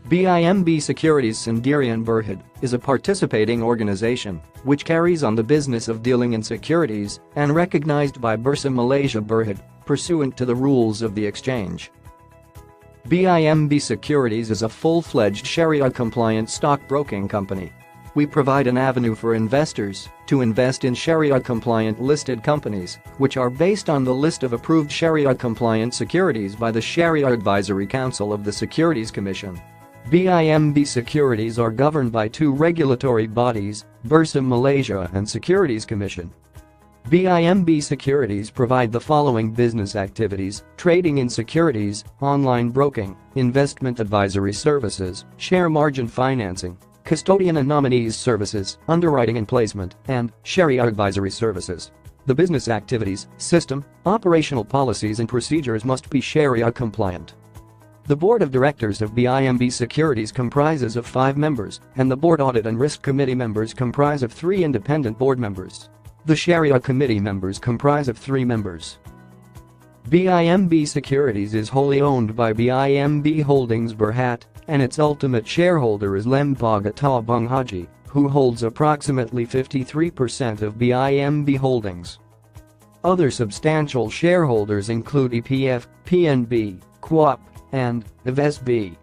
BIMB Securities Sendirian Berhad is a participating organization which carries on the business of dealing in securities and recognized by Bursa Malaysia Berhad pursuant to the rules of the exchange. BIMB Securities is a full-fledged Sharia-compliant stockbroking company. We provide an avenue for investors to invest in Sharia-compliant listed companies, which are based on the list of approved Sharia-compliant securities by the Sharia Advisory Council of the Securities Commission. BIMB Securities are governed by two regulatory bodies, Bursa Malaysia and Securities Commission. BIMB Securities provide the following business activities: trading in securities, online broking, investment advisory services, share margin financing, custodian and nominees services, underwriting and placement, and Sharia advisory services. The business activities, system, operational policies and procedures must be Sharia compliant. The board of directors of BIMB Securities comprises of 5 members, and the board audit and risk committee members comprise of 3 independent board members. The Sharia committee members comprise of 3 members. BIMB Securities is wholly owned by BIMB Holdings Berhad, and its ultimate shareholder is Lembaga Tabung Haji, who holds approximately 53% of BIMB Holdings. Other substantial shareholders include EPF, PNB, QAP, and IVSB.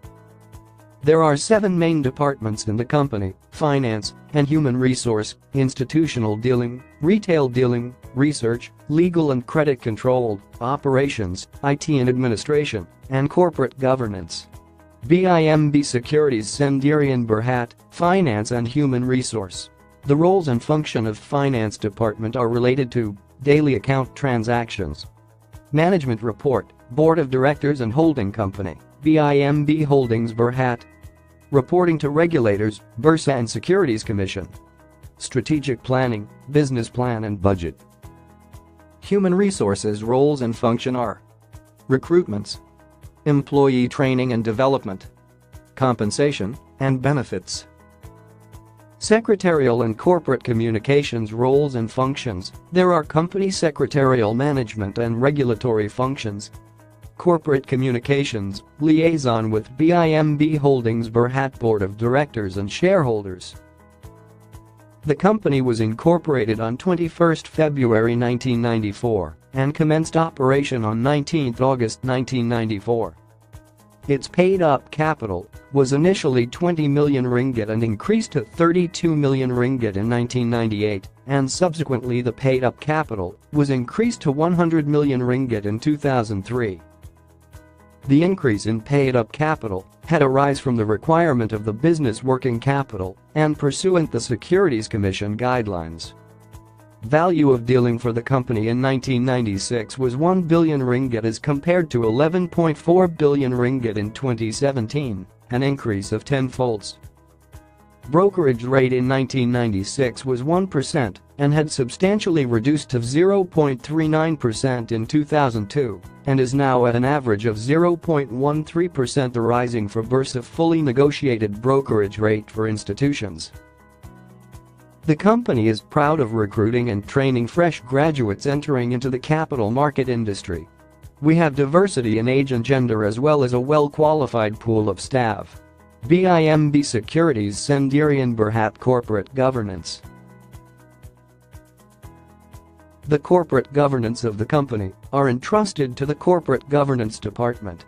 There are 7 main departments in the company: finance and human resource, institutional dealing, retail dealing, research, legal and credit control, operations, IT and administration, and corporate governance. BIMB Securities Sendirian Berhad, finance and human resource. The roles and function of finance department are related to daily account transactions, management report, board of directors and holding company, BIMB Holdings Berhad, reporting to regulators, Bursa and Securities Commission, strategic planning, business plan and budget. Human resources roles and function are recruitments, employee training and development, compensation, and benefits. Secretarial and corporate communications roles and functions. There are company secretarial management and regulatory functions. Corporate communications, liaison with BIMB Holdings Berhad board of directors and shareholders. The company was incorporated on 21 February 1994 and commenced operation on 19 August 1994. Its paid-up capital was initially 20 million ringgit and increased to 32 million ringgit in 1998, and subsequently the paid-up capital was increased to 100 million ringgit in 2003. The increase in paid-up capital had arisen from the requirement of the business working capital and pursuant the Securities Commission guidelines. Value of dealing for the company in 1996 was 1 billion ringgit as compared to 11.4 billion ringgit in 2017, an increase of 10-folds. Brokerage rate in 1996 was 1% and had substantially reduced to 0.39% in 2002 and is now at an average of 0.13%, arising for Bursa fully negotiated brokerage rate for institutions. The company is proud of recruiting and training fresh graduates entering into the capital market industry. We have diversity in age and gender as well as a well-qualified pool of staff. BIMB Securities Sendirian Berhad Corporate Governance. The corporate governance of the company are entrusted to the Corporate Governance Department.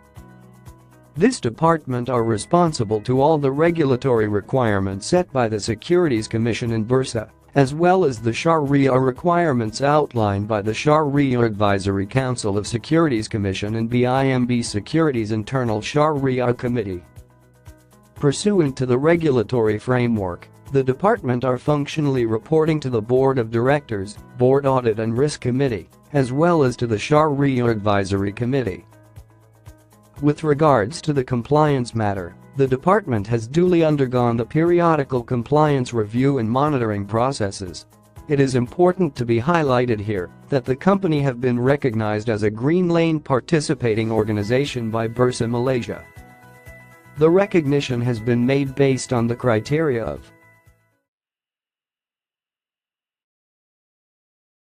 This department are responsible to all the regulatory requirements set by the Securities Commission in Bursa, as well as the Sharia requirements outlined by the Sharia Advisory Council of Securities Commission and BIMB Securities Internal Sharia Committee. Pursuant to the regulatory framework, the department are functionally reporting to the Board of Directors, Board Audit and Risk Committee, as well as to the Sharia Advisory Committee. With regards to the compliance matter, the department has duly undergone the periodical compliance review and monitoring processes. It is important to be highlighted here that the company have been recognized as a Green Lane participating organization by Bursa Malaysia. The recognition has been made based on the criteria of